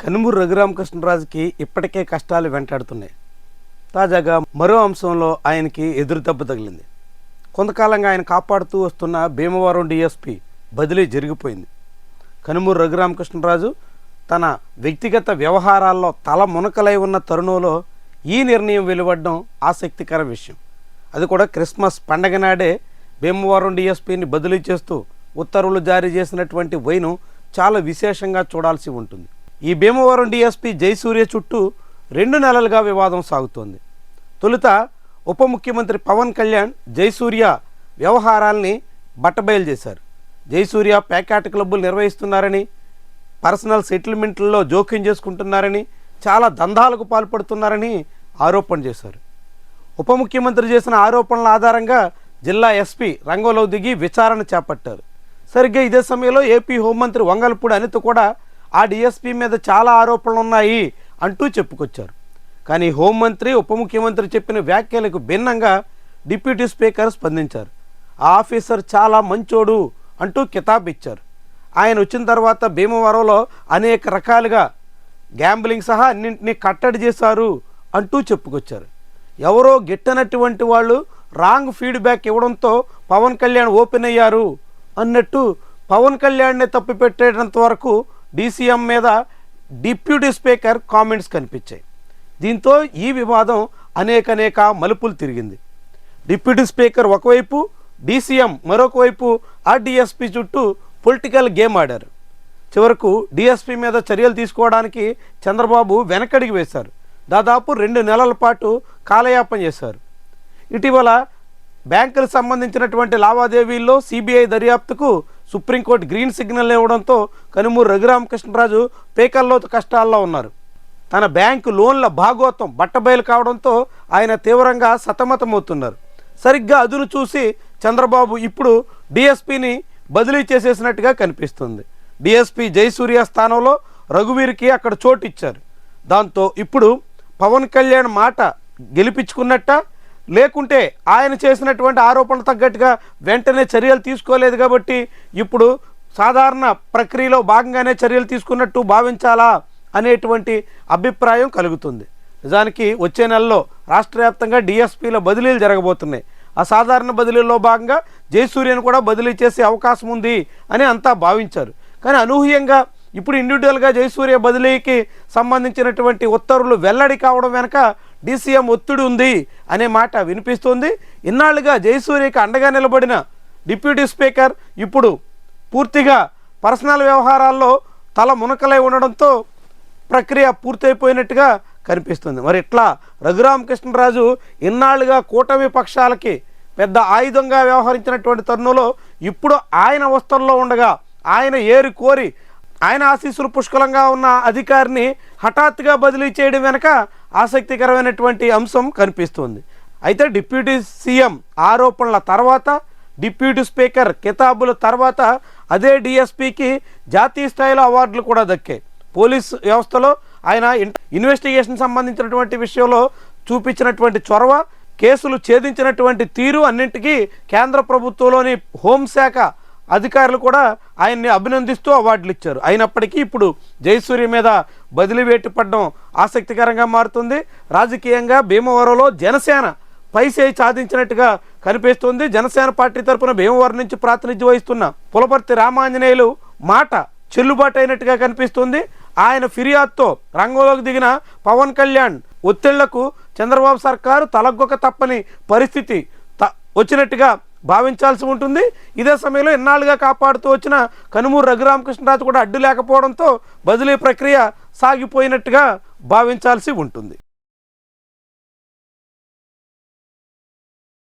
కనుమూరు రఘురామకృష్ణరాజుకి ఇప్పటికే కష్టాలు వెంటాడుతున్నాయి. తాజాగా మరో అంశంలో ఆయనకి ఎదురుదెబ్బ తగిలింది. కొంతకాలంగా ఆయన కాపాడుతూ వస్తున్న భీమవరం డీఎస్పీ బదిలీ జరిగిపోయింది. కనుమూరు రఘురామకృష్ణరాజు తన వ్యక్తిగత వ్యవహారాల్లో తల మునకలై ఉన్న తరుణంలో ఈ నిర్ణయం వెలువడడం ఆసక్తికర విషయం. అది కూడా క్రిస్మస్ పండగ నాడే భీమవరం డీఎస్పీని బదిలీ చేస్తూ ఉత్తర్వులు జారీ చేసినటువంటి వైను చాలా విశేషంగా చూడాల్సి ఉంటుంది. ఈ భీమవరం డీఎస్పీ జయసూర్య చుట్టూ 2 నెలలుగా వివాదం సాగుతోంది. తొలుత ఉప ముఖ్యమంత్రి పవన్ కళ్యాణ్ జయసూర్య వ్యవహారాల్ని బట్టబయలు చేశారు. జయసూర్య ప్యాకాట్ క్లబ్బులు నిర్వహిస్తున్నారని, పర్సనల్ సెటిల్మెంట్లలో జోక్యం చేసుకుంటున్నారని, చాలా దందాలకు పాల్పడుతున్నారని ఆరోపణ చేశారు. ఉప ముఖ్యమంత్రి చేసిన ఆరోపణల ఆధారంగా జిల్లా ఎస్పీ రంగంలో దిగి విచారణ చేపట్టారు. సరిగ్గా ఇదే సమయంలో ఏపీ హోంమంత్రి వంగలపూడి అనిత కూడా ఆ డీఎస్పీ మీద చాలా ఆరోపణలు ఉన్నాయి అంటూ చెప్పుకొచ్చారు. కానీ హోంమంత్రి ఉప ముఖ్యమంత్రి చెప్పిన వ్యాఖ్యలకు భిన్నంగా డిప్యూటీ స్పీకర్ స్పందించారు. ఆ ఆఫీసర్ చాలా మంచోడు అంటూ కితాబ్ ఇచ్చారు. ఆయన వచ్చిన తర్వాత భీమవరంలో అనేక రకాలుగా గ్యాంబ్లింగ్ సహా అన్నింటినీ కట్టడి చేశారు అంటూ చెప్పుకొచ్చారు. ఎవరో గిట్టనటువంటి వాళ్ళు రాంగ్ ఫీడ్బ్యాక్ ఇవ్వడంతో పవన్ కళ్యాణ్ ఓపెన్ అయ్యారు అన్నట్టు పవన్ కళ్యాణ్ని తప్పిపెట్టేటంత వరకు డీసీఎం మీద డిప్యూటీ స్పీకర్ కామెంట్స్ కనిపించాయి. దీంతో ఈ వివాదం అనేక మలుపులు తిరిగింది. డిప్యూటీ స్పీకర్ ఒకవైపు, డీసీఎం మరొక వైపు ఆ డీఎస్పీ చుట్టూ పొలిటికల్ గేమ్ ఆడారు. చివరకు డీఎస్పీ మీద చర్యలు తీసుకోవడానికి చంద్రబాబు వెనకడికి వేశారు. దాదాపు 2 నెలల పాటు కాలయాపన చేశారు. ఇటీవల బ్యాంకులకు సంబంధించినటువంటి లావాదేవీల్లో సిబిఐ దర్యాప్తుకు సుప్రీంకోర్టు గ్రీన్ సిగ్నల్ ఇవ్వడంతో కనుమూరు రఘురామకృష్ణరాజు పేకల్లోతు కష్టాల్లో ఉన్నారు. తన బ్యాంకు లోన్ల భాగోతం బట్టబయలు కావడంతో ఆయన తీవ్రంగా సతమతమవుతున్నారు. సరిగ్గా అదును చూసి చంద్రబాబు ఇప్పుడు డీఎస్పీని బదిలీ చేసేసినట్టుగా కనిపిస్తుంది. డీఎస్పీ జయసూర్య స్థానంలో రఘువీర్కి అక్కడ చోటు ఇచ్చారు. దాంతో ఇప్పుడు పవన్ కళ్యాణ్ మాట గెలిపించుకున్నట్ట, లేకుంటే ఆయన చేసినటువంటి ఆరోపణలు తగ్గట్టుగా వెంటనే చర్యలు తీసుకోలేదు కాబట్టి ఇప్పుడు సాధారణ ప్రక్రియలో భాగంగానే చర్యలు తీసుకున్నట్టు భావించాలా అనేటువంటి అభిప్రాయం కలుగుతుంది. నిజానికి వచ్చే నెలలో రాష్ట్ర వ్యాప్తంగా డీఎస్పీల బదిలీలు జరగబోతున్నాయి. ఆ సాధారణ బదిలీలో భాగంగా జయసూర్యను కూడా బదిలీ చేసే అవకాశం ఉంది అని అంతా భావించారు. కానీ అనూహ్యంగా ఇప్పుడు ఇండివిజువల్గా జయసూర్య బదిలీకి సంబంధించినటువంటి ఉత్తర్వులు వెల్లడి కావడం వెనక డీసీఎం ఒత్తిడి ఉంది అనే మాట వినిపిస్తుంది. ఇన్నాళ్లుగా జయసూర్యకి అండగా నిలబడిన డిప్యూటీ స్పీకర్ ఇప్పుడు పూర్తిగా పర్సనల్ వ్యవహారాల్లో తల మునకలై ఉండడంతో ప్రక్రియ పూర్తయిపోయినట్టుగా కనిపిస్తుంది. మరి ఇట్లా రఘురామకృష్ణరాజు ఇన్నాళ్లుగా కూటమి పక్షాలకి పెద్ద ఆయుధంగా వ్యవహరించినటువంటి తరుణంలో ఇప్పుడు ఆయన వస్త్రంలో ఉండగా ఆయన ఏరి కోరి ఆయన ఆశీస్సులు పుష్కలంగా ఉన్న అధికారిని హఠాత్తుగా బదిలీ చేయడం వెనక ఆసక్తికరమైనటువంటి అంశం కనిపిస్తుంది. అయితే డిప్యూటీ సీఎం ఆరోపణల తర్వాత, డిప్యూటీ స్పీకర్ కితాబుల తర్వాత అదే డీఎస్పీకి జాతీయ స్థాయిలో అవార్డులు కూడా దక్కాయి. పోలీస్ వ్యవస్థలో ఆయన ఇన్వెస్టిగేషన్ సంబంధించినటువంటి విషయంలో చూపించినటువంటి చొరవ, కేసులు ఛేదించినటువంటి తీరు అన్నింటికీ కేంద్ర ప్రభుత్వంలోని హోంశాఖ అధికారులు కూడా ఆయన్ని అభినందిస్తూ అవార్డులు ఇచ్చారు. అయినప్పటికీ ఇప్పుడు జయసూర్య మీద బదిలీ వేటు పడడం ఆసక్తికరంగా మారుతుంది. రాజకీయంగా భీమవరంలో జనసేన పైసేయి సాధించినట్టుగా కనిపిస్తుంది. జనసేన పార్టీ తరఫున భీమవరం నుంచి ప్రాతినిధ్యం వహిస్తున్న పులపర్తి రామాంజనేయులు మాట చెల్లుబాటు అయినట్టుగా కనిపిస్తుంది. ఆయన ఫిర్యాదుతో రంగంలోకి దిగిన పవన్ కళ్యాణ్ ఒత్తిళ్లకు చంద్రబాబు సర్కారు తలగ్గొక తప్పని పరిస్థితి వచ్చినట్టుగా భావించాల్సి ఉంటుంది. ఇదే సమయంలో ఇన్నాళ్ళుగా కాపాడుతూ వచ్చిన కనుమూరు రఘురామకృష్ణరాజు కూడా అడ్డు లేకపోవడంతో బదిలీ ప్రక్రియ సాగిపోయినట్టుగా భావించాల్సి ఉంటుంది.